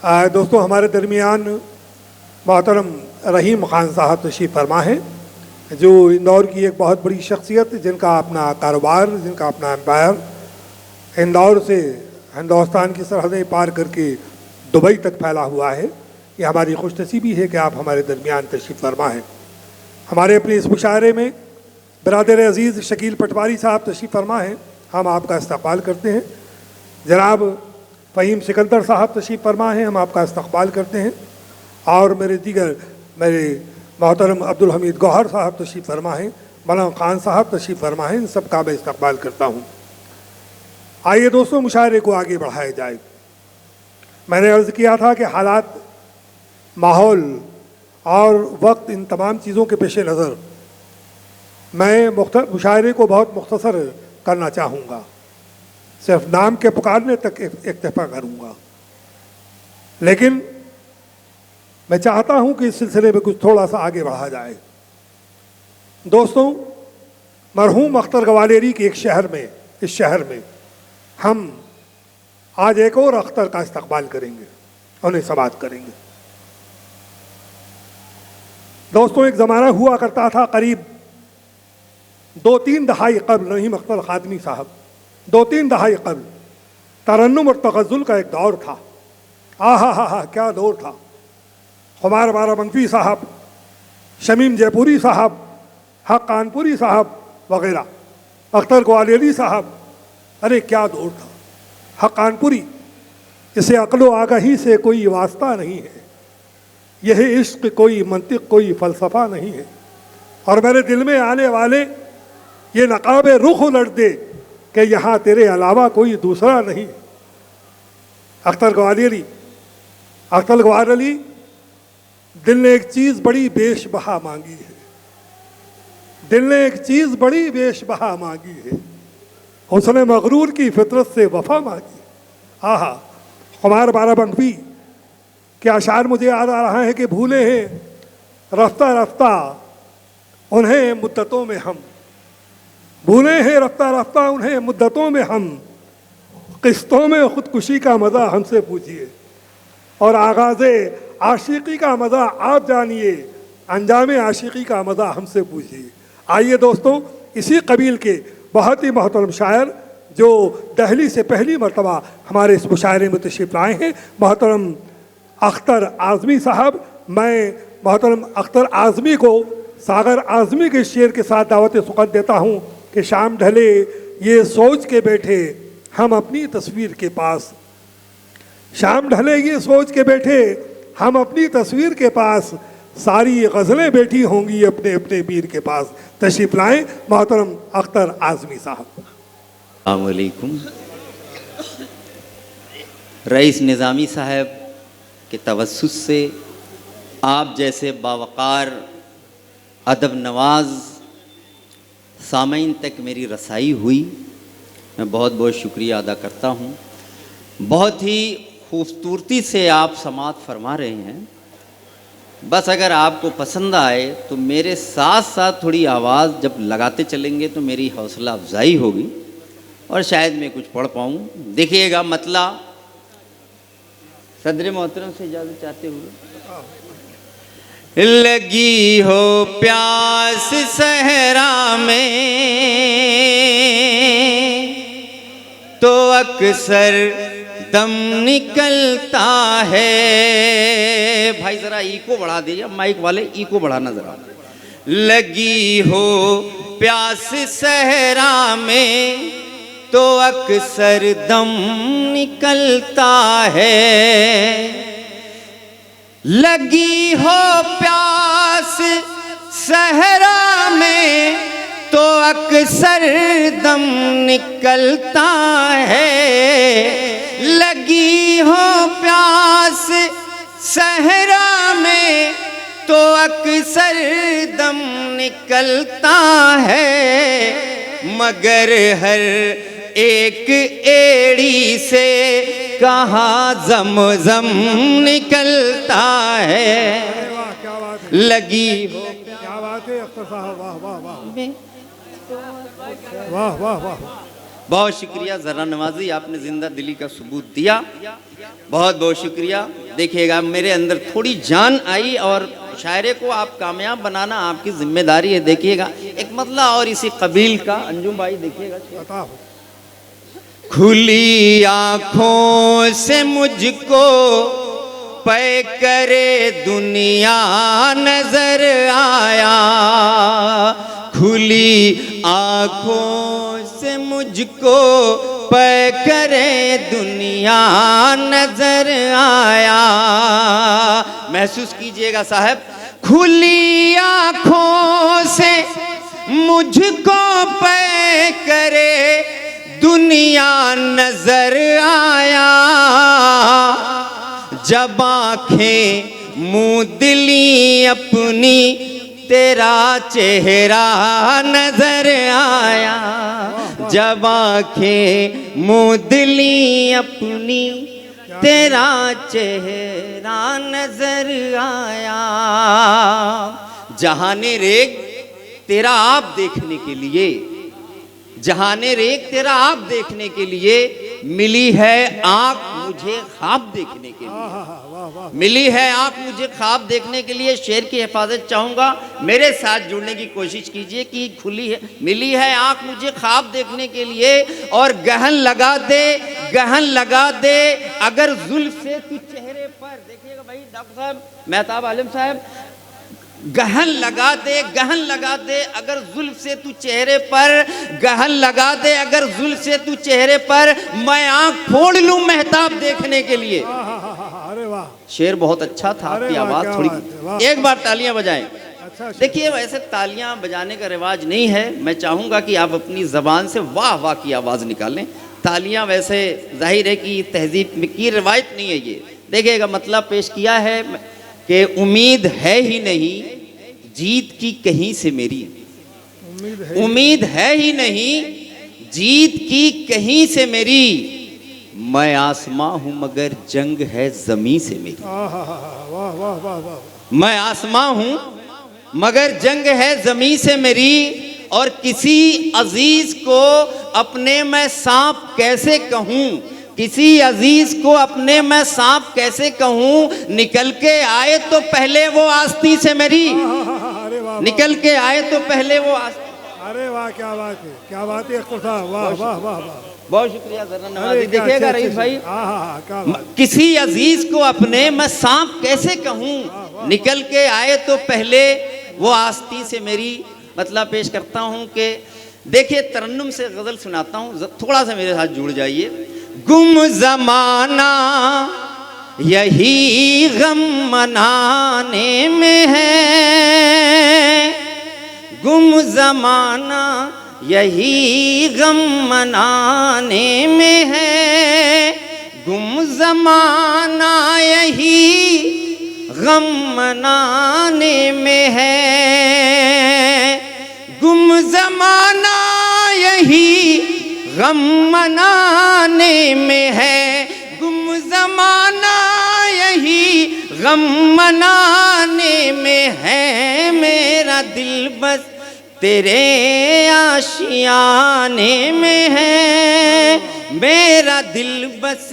दोस्तों, हमारे दरमियान मोहतरम रहीम ख़ान साहब तशरीफ़ फरमा हैं, जो इंदौर की एक बहुत बड़ी शख्सियत, जिनका अपना कारोबार, जिनका अपना एम्पायर इंदौर से हिंदुस्तान की सरहदें पार करके दुबई तक फैला हुआ है। ये हमारी खुशनसीबी है कि आप हमारे दरमियान तशरीफ़ फरमा हैं। हमारे अपने इस मुशायरे में बिरादर अज़ीज़ शकील पटवारी साहब तशरीफ़ फरमा हैं। हम आपका इस्तक़बाल करते हैं। जनाब फ़हीम सिकंदर साहब तशरीफ़ फरमा हैं, हम आपका इस्तक़बाल करते हैं। और मेरे मोहतरम अब्दुल हमीद गौहर साहब तशरीफ़ फरमा हैं, मलंग ख़ान साहब तशरीफ़ फरमा हैं। इन सब का मैं इस्तक़बाल करता हूँ। आइए दोस्तों, मुशायरे को आगे बढ़ाया जाए। मैंने अर्ज़ किया था कि हालात, माहौल और वक्त, इन तमाम चीज़ों के पेश नज़र मैं मुशायरे को बहुत मुख्तसर करना चाहूँगा। सिर्फ नाम के पुकारने तक इक्तफ़ा करूँगा, लेकिन मैं चाहता हूँ कि इस सिलसिले में कुछ थोड़ा सा आगे बढ़ा जाए। दोस्तों, मरहूम अख्तर ग्वालियरी के एक शहर में, इस शहर में हम आज एक और अख्तर का इस्तक़बाल करेंगे, उन्हें समाअत करेंगे। दोस्तों, एक ज़माना हुआ करता था, करीब 2-3 दहाई कबल, रहीम अख्तर ख़ादमी साहब, 2-3 दहाई कबल तरन्नुम और तग़ज़्ज़ुल का एक दौर था। हा क्या दौर था। खुमार बाराबंकी साहब, शमीम जयपुरी साहब, हक कानपुरी साहब वग़ैरह, अख्तर ग्वालियरी साहब, अरे क्या दौर था। हक कानपुरी, इसे अक़्ल व आगाही से कोई वास्ता नहीं है, यह इश्क़ कोई मंतिक़ कोई फ़लसफ़ा नहीं है, और मेरे दिल में आने वाले ये नकाब रुख उलट दे कि यहाँ तेरे अलावा कोई दूसरा नहीं। अख्तर ग्वालियरी, अख्तर ग्वालियरी, दिल ने एक चीज़ बड़ी बेशबहा मांगी है, दिल ने एक चीज़ बड़ी बेशबहा मांगी है, हुस्न मगरूर की फितरत से वफा मांगी। आहा, खुमार बाराबंकी के अशार मुझे याद आ रहा है कि भूले हैं रफ्ता रफ्ता उन्हें मुद्दतों में हम, भूले हैं रफ्ता रफ्ता उन्हें मुद्दतों में हम, किस्तों में ख़ुदकुशी का मज़ा हमसे पूछिए, और आगाज़े आशिकी का मज़ा आप जानिए, अंजाम आशिकी का मज़ा हमसे पूछिए। आइए दोस्तों, इसी कबील के बहुत ही मोहतरम शायर जो दिल्ली से पहली मरतबा हमारे इस मुशायरे में तशरीफ़ लाए हैं, मोहतरम अख्तर आज़मी साहब। मैं मोहतरम अख्तर आज़मी को सागर आज़मी के शेर के साथ दावत सुक़त देता हूँ कि शाम ढले ये सोच के बैठे हम अपनी तस्वीर के पास, शाम ढले ये सोच के बैठे हम अपनी तस्वीर के पास, सारी गज़लें बैठी होंगी अपने अपने पीर के पास। तशरीफ़ लाएँ मोहतरम अख्तर आज़मी साहब। अस्सलामु अलैकुम। रईस निज़ामी साहब के तवस्सुस से आप जैसे बावक़ार अदब नवाज सामीन तक मेरी रसाई हुई, मैं बहुत बहुत शुक्रिया अदा करता हूँ। बहुत ही खूबसूरती से आप समाअत फरमा रहे हैं। बस अगर आपको पसंद आए तो मेरे साथ साथ थोड़ी आवाज़ जब लगाते चलेंगे तो मेरी हौसला अफजाई होगी और शायद मैं कुछ पढ़ पाऊँ। देखिएगा, मतला सदर मोहतरम से इजाज़त चाहते हुए। लगी हो प्यास सहरा में तो अक्सर दम निकलता है। भाई ज़रा इको बढ़ा दीजिए, माइक वाले इको बढ़ाना ज़रा। लगी हो प्यास सहरा में तो अक्सर दम निकलता है। लगी हो प्यास सहरा में तो अक्सर दम निकलता है। लगी हो प्यास सहरा में तो अक्सर दम निकलता है। मगर हर एक एड़ी से कहाँ ज़म-ज़म निकलता है। लगी हो, क्या बात है अख्तर साहब, वाह वाह वाह वाह वाह वाह। बहुत शुक्रिया ज़रा नवाजी, आपने जिंदा दिली का सबूत दिया, बहुत बहुत शुक्रिया। देखिएगा मेरे अंदर थोड़ी जान आई और शायरे को आप कामयाब बनाना आपकी जिम्मेदारी है। देखिएगा एक मतला और इसी कबील का, अंजुम भाई देखिएगा। बताओ। खुली आंखों से मुझको पै करे दुनिया नजर आया, खुली आंखों से मुझको पै करे दुनिया नजर आया। महसूस कीजिएगा साहब, खुली आंखों से मुझको पै करे दुनिया नजर आया, जब आंखें मुंह दिली अपनी तेरा चेहरा नजर आया, जब आंखें मुंह दिली अपनी तेरा चेहरा नजर आया। जहाने रेग तेरा आप देखने के लिए, जहाने रेख तेरा आप देखने के लिए, मिली है आंख मुझे ख्वाब देखने के लिए, मिली है आंख मुझे ख्वाब देखने के लिए। शेर की हिफाजत चाहूंगा, मेरे साथ जुड़ने की कोशिश कीजिए कि खुली है, मिली है आंख मुझे ख्वाब देखने के लिए, और गहन लगा दे, गहन लगा दे अगर जुल्फ से तू चेहरे पर। देखिएगा भाई डॉक्टर साहब, मेहताब आलिम साहब, गहन लगा दे, गहन लगा दे अगर जुल्फ से तू चेहरे पर, गहन लगा दे अगर जुल्फ से तू चेहरे पर, मैं आंख फोड़ लूं मेहताब देखने के लिए। अरे वाह, शेर बहुत अच्छा था, आपकी आवाज थोड़ी, एक बार तालियां बजाएं। अच्छा, देखिए वैसे तालियां बजाने का रिवाज नहीं है, मैं चाहूंगा कि आप अपनी जबान से वाह वाह की आवाज निकालें। तालियां वैसे जाहिर है कि तहजीब की रिवायत नहीं है ये। देखिएगा मतलब पेश किया है कि उम्मीद है ही नहीं जीत की कहीं से मेरी, उम्मीद है ही नहीं जीत की कहीं से मेरी, मैं आसमां हूं मगर जंग है जमी से मेरी। वाह वाह वाह वाह, मैं आसमां हूं मगर जंग है जमी से मेरी, और किसी अजीज को अपने मैं सांप कैसे कहूं, किसी अजीज को अपने मैं सांप कैसे कहूं, निकल के आए तो पहले वो आस्ती से मेरी, अरे वाह, निकल के आए तो पहले वो आस्ती। अरे वाह, क्या बात है, क्या बात है, वाह वाह वाह वाह, बहुत शुक्रिया ज़रा नवाजी। देखिएगा रईस भाई, क्या बात। किसी अजीज को अपने मैं सांप कैसे कहूं, निकल के आए तो पहले वो आस्ती से मेरी। मतलब पेश करता हूं कि देखिए तरन्नुम से गजल सुनाता हूं, थोड़ा सा मेरे साथ जुड़ जाइए। गुम जमाना यही गम मनाने में है, गुम जमाना यही गम मनाने में है, गुम जमाना यही गम मनाने में है, गुम जमाना यही गम मनाने में है, गुम जमाना यही गम मनाने में है, मेरा दिल बस तेरे आशियाने में है, मेरा दिल बस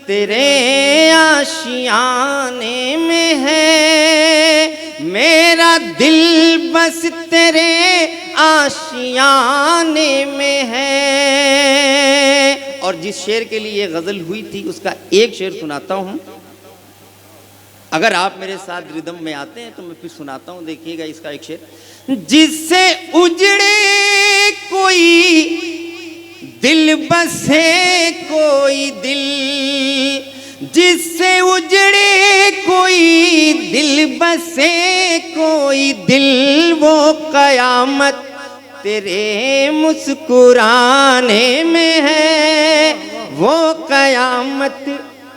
तेरे आशियाने में है, मेरा दिल बस तेरे आशियाने में है। और जिस शेर के लिए ये गजल हुई थी उसका एक शेर सुनाता हूं, अगर आप मेरे साथ रिदम में आते हैं तो मैं फिर सुनाता हूं। देखिएगा इसका एक शेर, जिससे उजड़े कोई दिल बसे कोई दिल, जिससे उजड़े कोई दिल बसे कोई दिल, वो कयामत तेरे मुस्कुराने में है, वो कयामत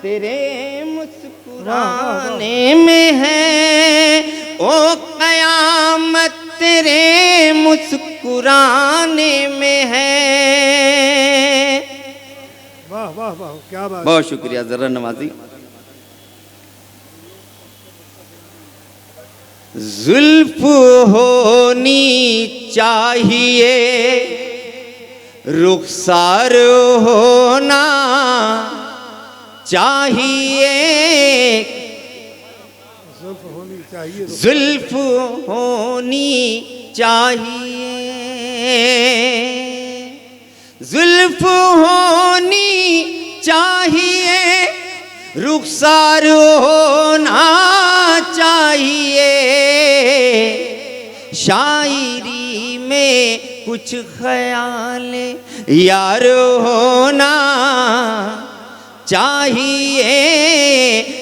तेरे मुस्कुराने में है, ओ कयामत तेरे मुस्कुराने में है। वाह वाह वाह, क्या बात। बहुत शुक्रिया जरा नवाजी। जुल्फ होनी चाहिए रुखसार होना चाहिए, जुल्फ होनी चाहिए, जुल्फ होनी चाहिए, जुल्फ होनी चाहिए, रुखसार होना चाहिए, शायरी में कुछ ख्याल यार होना चाहिए,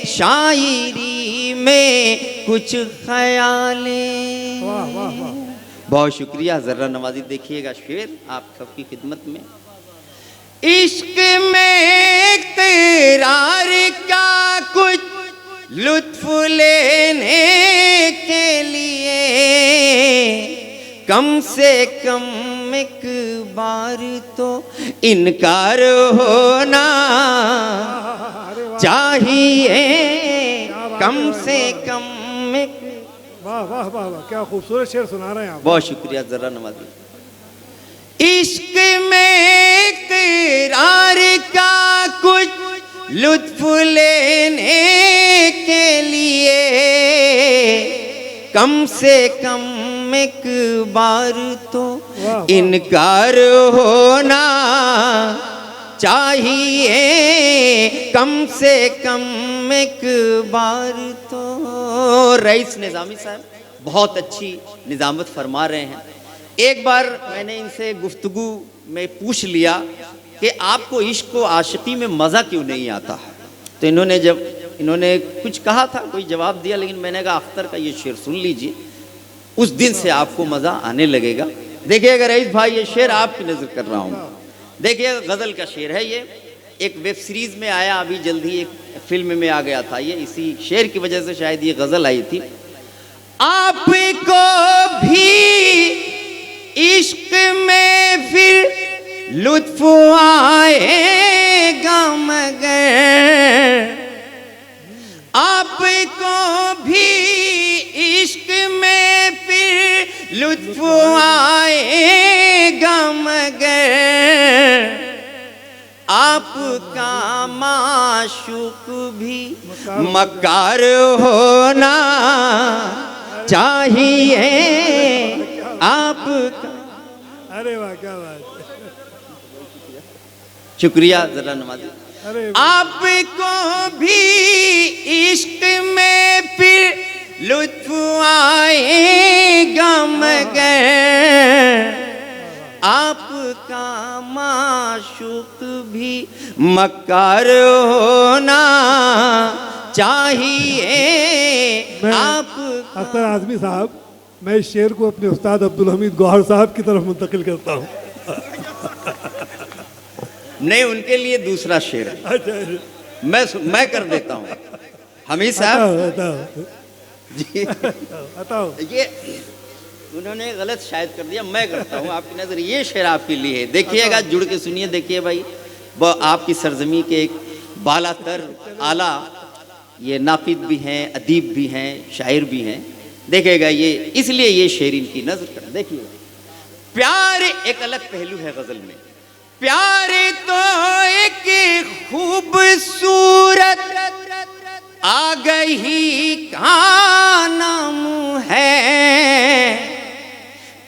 शायरी में कुछ ख्याल। वाह वाह वाह। बहुत शुक्रिया। जर्रा नवाजी देखिएगा शेर आप सबकी खिदमत में। इश्क में इक़रार का कुछ लुत्फ लेने के लिए कम से कम एक बार तो इनकार होना चाहिए, कम से कम एक। वाह वाह वाह वाह, क्या खूबसूरत शेर सुना रहे हैं आप। बहुत शुक्रिया जर्रा नवाजी। इश्क में इक़रार का कुछ लुत्फ लेने के लिए कम से कम एक बार तो इनकार होना चाहिए, कम से कम एक बार तो। रईस निज़ामी साहब बहुत अच्छी निज़ामत फरमा रहे हैं। एक बार मैंने इनसे गुफ्तगू में पूछ लिया कि आपको इश्क को आशिकी में मज़ा क्यों नहीं आता है, तो इन्होंने कुछ कहा था, कोई जवाब दिया, लेकिन मैंने कहा अख्तर का ये शेर सुन लीजिए, उस दिन से आपको मज़ा आने लगेगा। देखिएगा रईस भाई, ये शेर आपकी नज़र कर रहा हूँ, देखिएगा गज़ल का शेर है ये, एक वेब सीरीज़ में आया, अभी जल्दी एक फिल्म में आ गया था ये, इसी शेर की वजह से शायद ये गज़ल आई थी। आपको भी इश्क में फिर लुत्फ आएगा मगर, आपको भी इश्क में फिर लुत्फ आएगा मगर, आपका माशूक भी मक्कार होना चाहिए, आपका। अरे वाह, क्या बात है। शुक्रिया जरा नवाजी। अरे आपको भी इश्क में फिर लुत्फ आएगा मगर, आपका माशूक भी मक्कार होना चाहिए, आप। अख्तर आज़मी साहब, मैं इस शेर को अपने उस्ताद अब्दुल हमीद गौहर साहब की तरफ मुंतकिल करता हूँ। नहीं, उनके लिए दूसरा शेर है। अच्छा, मैं कर देता हूँ। हमीद साहब बताओ जी, बताओ। ये उन्होंने गलत शायद कर दिया, मैं करता हूँ आपकी नजर। ये शेर आपके लिए है, देखिएगा, जुड़ के सुनिए। देखिए भाई, वो आपकी सरजमी के एक बालातर आला, ये नाकिद भी हैं, अदीब भी हैं, शायर भी हैं। देखिएगा, ये इसलिए ये शेर इनकी नजर कर। देखिएगा, प्यार एक अलग पहलू है गजल में। प्यार तो एक खूबसूरत आ गई का नाम है,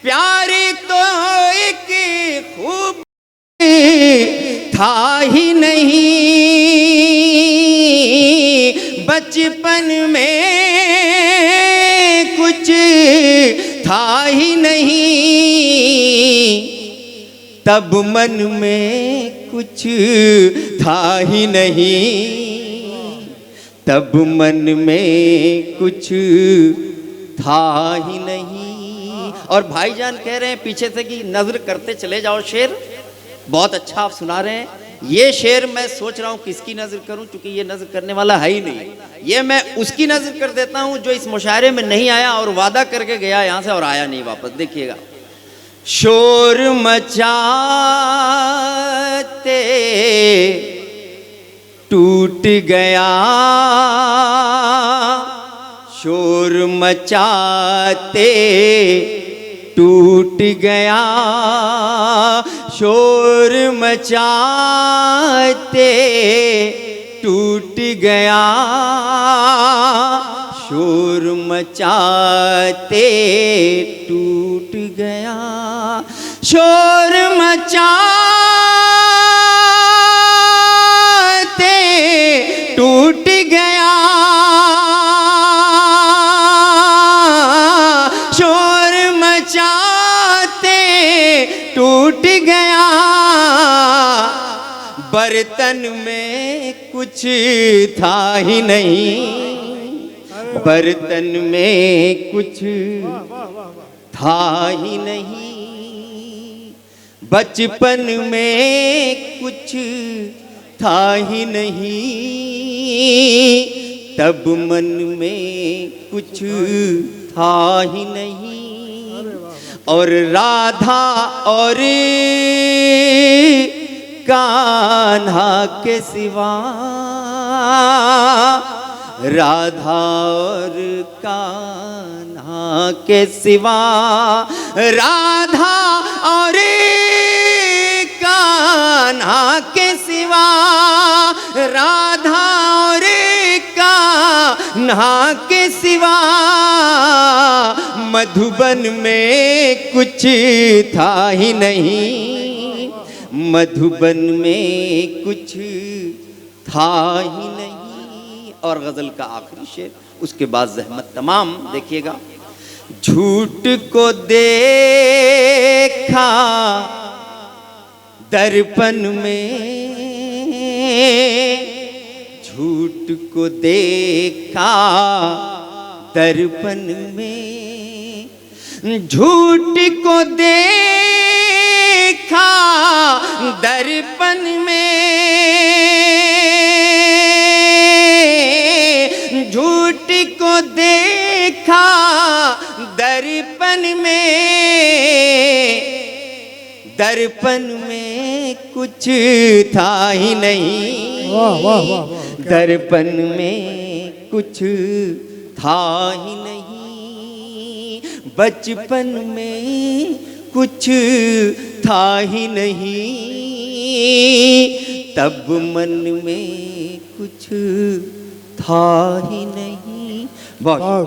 प्यार तो एक खूब था ही नहीं, बचपन में कुछ था ही नहीं, तब मन में कुछ था ही नहीं, तब मन में कुछ था ही नहीं। और भाईजान कह रहे हैं पीछे से कि नजर करते चले जाओ। शेर बहुत अच्छा आप सुना रहे हैं। ये शेर मैं सोच रहा हूँ किसकी नजर करूँ, क्योंकि ये नजर करने वाला है ही नहीं। ये मैं उसकी नजर कर देता हूँ जो इस मुशायरे में नहीं आया और वादा करके गया यहाँ से और आया नहीं वापस। देखिएगा, शोर मचाते टूट गया, शोर मचाते टूट गया, शोर मचाते टूट गया, शोर मचाते टूट गया, शोर मचाते टूट गया, शोर मचाते टूट गया, बर्तन में कुछ था ही नहीं, बर्तन में कुछ था ही नहीं, बचपन में कुछ था ही नहीं, तब मन में कुछ था ही नहीं, और राधा और कान्हा के सिवा, राधा और कान्हा के सिवा, राधा और कान्हा के सिवा, राधा और कान्हा के सिवा, मधुबन में कुछ था ही नहीं, मधुबन में कुछ था ही नहीं। और गजल का आखिरी शेर, उसके बाद ज़हमत तमाम। देखिएगा, झूठ को देखा दर्पण में, झूठ को देखा दर्पण में, झूठ को देखा दर्पण में, झूठ को देखा दर्पण में, दर्पण में कुछ था ही नहीं, वाह वाह वाह वाह, दर्पण में कुछ था ही नहीं, बचपन में कुछ था ही नहीं, तब मन में कुछ था ही नहीं। बहुत वाह।